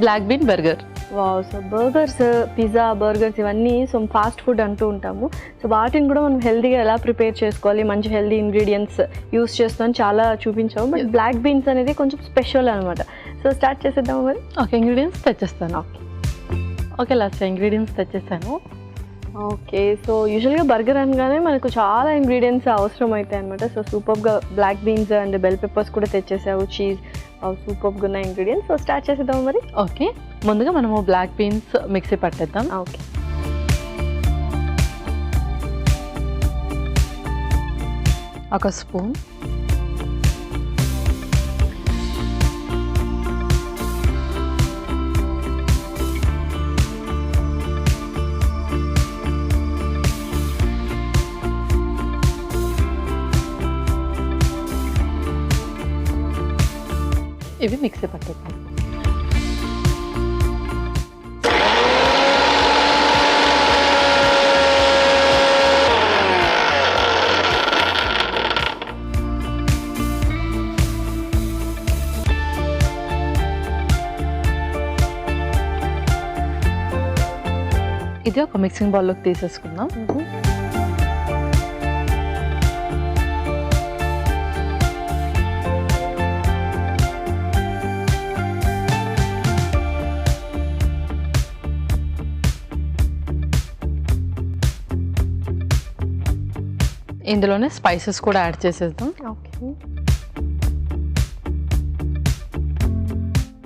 Black bean burger. Wow! So burgers, pizza, burgers ఇవన్నీ so fast food అంటూ ఉంటాము. So వాటిని కూడా మనం హెల్తీగా ఎలా ప్రిపేర్ చేసుకోవాలి, మంచి హెల్తీ ఇంగ్రీడియంట్స్ యూస్ చేస్తామని చాలా చూపించాము. బట్ బ్లాక్ బీన్స్ అనేది కొంచెం స్పెషల్ అనమాట. సో స్టార్ట్ చేసేద్దాము మరి. ఓకే, ఇంగ్రీడియంట్స్ తెచ్చేస్తాను. ఓకే లాస్ట్ ఇంగ్రీడియంట్స్ తెచ్చేస్తాను. ఓకే, సో యూజువల్గా బర్గర్ అనగానే మనకు చాలా ఇంగ్రీడియంట్స్ అవసరం అవుతాయి అనమాట. సో సూపర్గా black beans and bell peppers కూడా తెచ్చేసావు, చీజ్, సూపర్గా ఉన్న ఇంగ్రీడియంట్స్. సో స్టార్ట్ చేసేద్దాం మరి. ఓకే, ముందుగా మనము బ్లాక్ బీన్స్ మిక్సీ పట్టేద్దాం. ఓకే, ఒక స్పూన్, ఇవి మిక్సీ పట్టేద్దాం. ఇది ఒక మిక్సింగ్ బౌల్లోకి తీసేసుకుందాం. ఇందులోనే స్పైసెస్ కూడా యాడ్ చేసేద్దాం. ఓకే,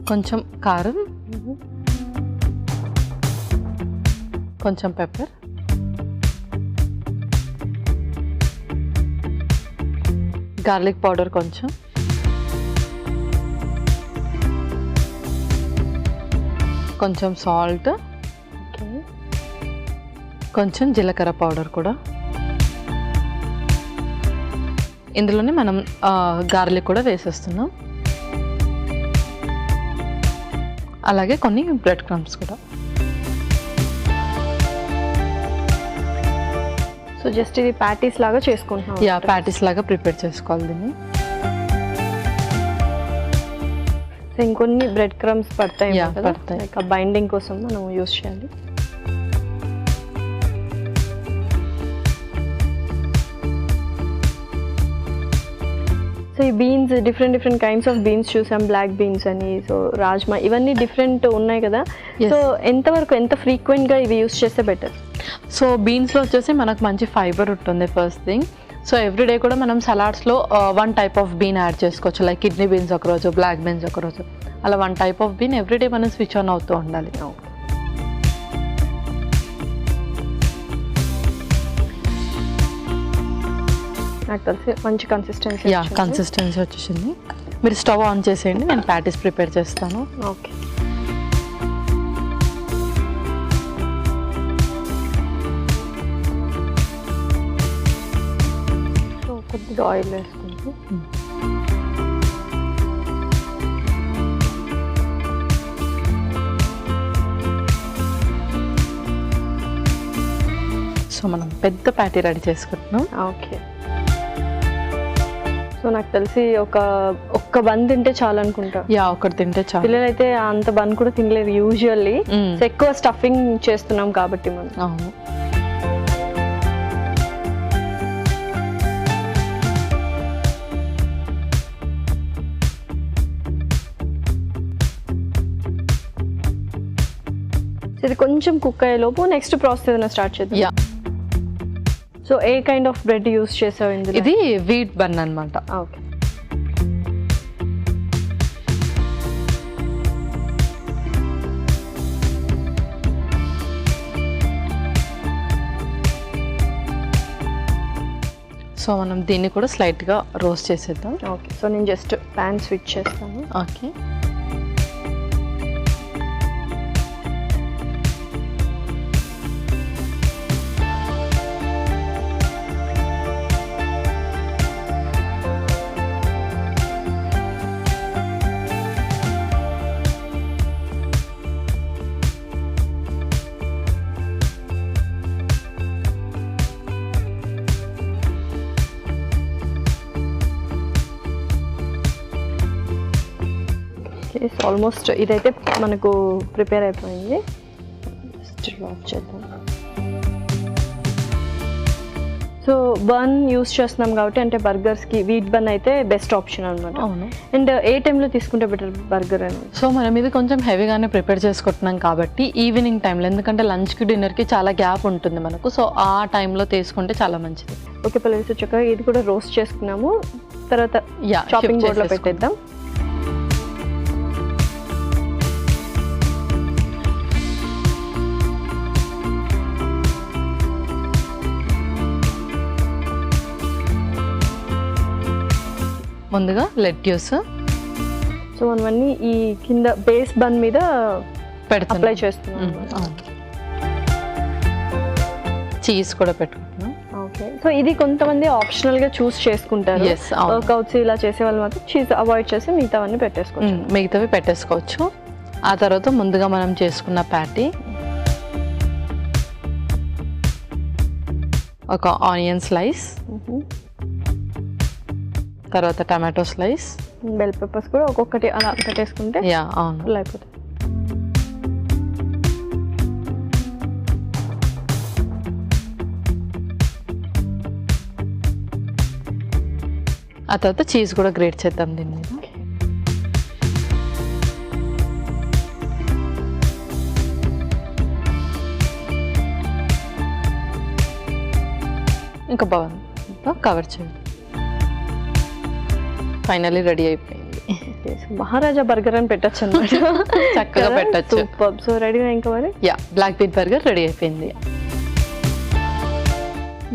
కొంచెం కారం, కొంచెం పెప్పర్, గార్లిక్ పౌడర్ కొంచెం, కొంచెం సాల్ట్, ఓకే, కొంచెం జీలకర్ర పౌడర్ కూడా. ఇందులోనే మనం గార్లిక్ కూడా వేసేస్తున్నాం. అలాగే కొన్ని బ్రెడ్ క్రమ్స్ కూడా. సో జస్ట్ ఇది ప్యాటీస్ లాగా చేసుకుంటున్నాం. యా, ప్యాటీస్ లాగా ప్రిపేర్ చేసుకోవాలి దీన్ని. సో ఇంకొన్ని బ్రెడ్ క్రమ్స్ పడతాయి. యా, పడతాయి. లైక్ ఆ బైండింగ్ కోసం మనం యూస్ చేయాలి. సో ఈ beans different kinds of beans చూసాం, బ్లాక్ బీన్స్ అని, సో రాజ్మా, ఇవన్నీ డిఫరెంట్ ఉన్నాయి కదా. సో ఎంతవరకు ఎంత ఫ్రీక్వెంట్గా ఇవి యూస్ చేస్తే బెటర్? సో బీన్స్లో వచ్చేసి మనకు మంచి ఫైబర్ ఉంటుంది ఫస్ట్ థింగ్. సో ఎవ్రీడే కూడా మనం సలాడ్స్లో one type of bean add చేసుకోవచ్చు. లైక్ కిడ్నీ బీన్స్ ఒకరోజు, బ్లాక్ బీన్స్ ఒకరోజు, అలా one type of bean everyday మనం స్విచ్ ఆన్ అవుతూ ఉండాలి. నాకు తెలిసి మంచి కన్సిస్టెన్సీ. యా, కన్సిస్టెన్సీ వచ్చేసింది. మీరు స్టవ్ ఆన్ చేసేయండి, నేను ప్యాటీస్ ప్రిపేర్ చేస్తాను. ఓకే, సో కొద్దిగా ఆయిల్ వేసుకుంటూ సో మనం పెద్ద ప్యాటీ రెడీ చేసుకుంటున్నాం. ఓకే, సో నాకు తెలిసి ఒక్క బన్ తింటే చాలు అనుకుంటా. యా, ఒకటి తింటే చాలు. పిల్లలు అయితే అంత బన్ కూడా తినలేరు యూజువల్లీ. సో ఎక్కువ స్టఫింగ్ చేస్తున్నాం కాబట్టి మనం. అవును, ఇది కొంచెం కుక్ అయ్యేలోపు నెక్స్ట్ ప్రాసెస్ ఏదైనా స్టార్ట్ చేద్దాం. Yeah, so A kind of bread use చేసావు ఇందులో? ఇది వీట్ బన్ అనమాట. ఓకే, సో మనం దీన్ని కూడా స్లైట్గా రోస్ట్ చేసేద్దాం. ఓకే, సో నేను జస్ట్ ప్యాన్ స్విచ్ చేస్తాను. ఓకే, ఓకే, సో ఆల్మోస్ట్ ఇదైతే మనకు ప్రిపేర్ అయిపోయింది. జస్ట్ ఆఫ్ చేద్దాం. సో బన్ యూస్ చేస్తున్నాం కాబట్టి అంటే బర్గర్స్కి వీట్ బన్ అయితే బెస్ట్ ఆప్షన్ అనమాట. అవును. అండ్ ఏ టైంలో తీసుకుంటే బెటర్ బర్గర్ అని? సో మనం ఇది కొంచెం హెవీగానే ప్రిపేర్ చేసుకుంటున్నాం కాబట్టి ఈవినింగ్ టైంలో, ఎందుకంటే లంచ్కి డిన్నర్కి చాలా గ్యాప్ ఉంటుంది మనకు, సో ఆ టైంలో తీసుకుంటే చాలా మంచిది. ఓకే పల్లవి, సో చక్కగా ఇది కూడా రోస్ట్ చేసుకున్నాము. తర్వాత చాపింగ్ బోర్డ్లో పెట్టేద్దాం. ముందుగా లెట్యూస్, సో మనమన్నీ ఈ కింద బేస్ బన్ మీద అప్లై చేస్తున్నాం. చీజ్ కూడా పెట్టుకుంటున్నాం. ఓకే, సో ఇది కొంతమంది ఆప్షనల్గా చూస్ చేసుకుంటారు. వర్కౌట్స్ ఇలా చేసే వాళ్ళు మాత్రం చీజ్ అవాయిడ్ చేసి మిగతావన్నీ పెట్టేసుకోవచ్చు. మిగతావి పెట్టేసుకోవచ్చు. ఆ తర్వాత ముందుగా మనం చేసుకున్న ప్యాటీ, ఒక ఆనియన్ స్లైస్, తర్వాత టమాటో స్లైస్, బెల్ పెప్పర్స్ కూడా ఒక్కొక్కటి అలా పెట్టేసుకుంటే అవును అయిపోతుంది. ఆ తర్వాత చీజ్ కూడా గ్రేట్ చేద్దాం దీని మీద. ఇంకా బాగుంది, కవర్ చేయండి. ఫైనల్లీ రెడీ అయిపోయింది. మహారాజా బర్గర్ అని పెట్టచ్చు అనమాట. చక్కగా పెట్టచ్చు. సో రెడీ ఇంకా మరి బ్లాక్ బీన్ బర్గర్ రెడీ అయిపోయింది.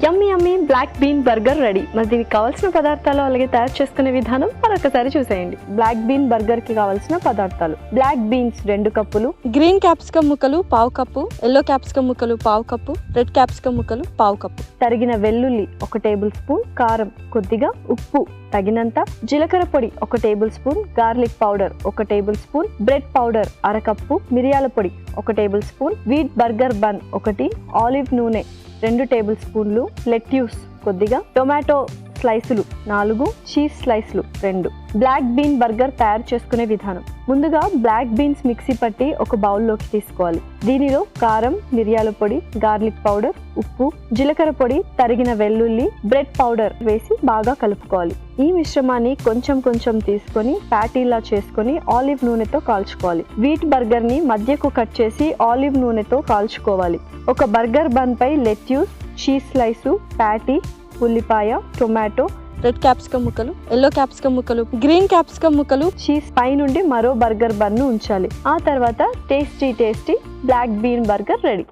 యమ్మీ యమ్మీ బ్లాక్ బీన్ బర్గర్ రెడీ. మరి దీనికి కావాల్సిన పదార్థాలు అలాగే తయారు చేసుకునే విధానం మరొకసారి చూసేయండి. బ్లాక్ బీన్ బర్గర్ కి కావాల్సిన పదార్థాలు: బ్లాక్ బీన్స్ 2 కప్పులు, గ్రీన్ క్యాప్సికమ్ ముక్కలు 1/2 కప్పు, ఎల్లో క్యాప్సికమ్ ముక్కలు 1/2 కప్పు, రెడ్ క్యాప్సికమ్ ముక్కలు 1/2 కప్పు, తరిగిన వెల్లుల్లి 1 టేబుల్ స్పూన్, కారం కొద్దిగా, ఉప్పు తగినంత, జీలకర్ర పొడి 1 tablespoon, garlic powder 1 tablespoon, bread powder 1/2 cup, మిరియాల పొడి 1 tablespoon, wheat burger bun 1, olive నూనె 2 టేబుల్ స్పూన్లు, లెట్యూస్ కొద్దిగా, టొమాటో స్లైసులు 4, చీజ్ స్లైసులు 2. బ్లాక్ బీన్ బర్గర్ తయారు చేసుకునే విధానం: ముందుగా బ్లాక్ బీన్స్ మిక్సీ పట్టి ఒక బౌల్లోకి తీసుకోవాలి. దీనిలో కారం, మిరియాల పొడి, గార్లిక్ పౌడర్, ఉప్పు, జీలకర్ర పొడి, తరిగిన వెల్లుల్లి, బ్రెడ్ పౌడర్ వేసి బాగా కలుపుకోవాలి. ఈ మిశ్రమాన్ని కొంచెం కొంచెం తీసుకొని ప్యాటీలా చేసుకొని ఆలివ్ నూనెతో కాల్చుకోవాలి. వీట్ బర్గర్ ని మధ్యకు కట్ చేసి ఆలివ్ నూనెతో కాల్చుకోవాలి. ఒక బర్గర్ బన్ పై లెట్యూస్, చీజ్ స్లైసు, ప్యాటీ, ఉల్లిపాయ, టొమాటో, రెడ్ క్యాప్సికమ్ ముక్కలు, ఎల్లో క్యాప్సికమ్ ముక్కలు, గ్రీన్ క్యాప్సికమ్ ముక్కలు, చీజ్ పై నుండి మరో బర్గర్ బన్ ను ఉంచాలి. ఆ తర్వాత tasty black bean burger ready.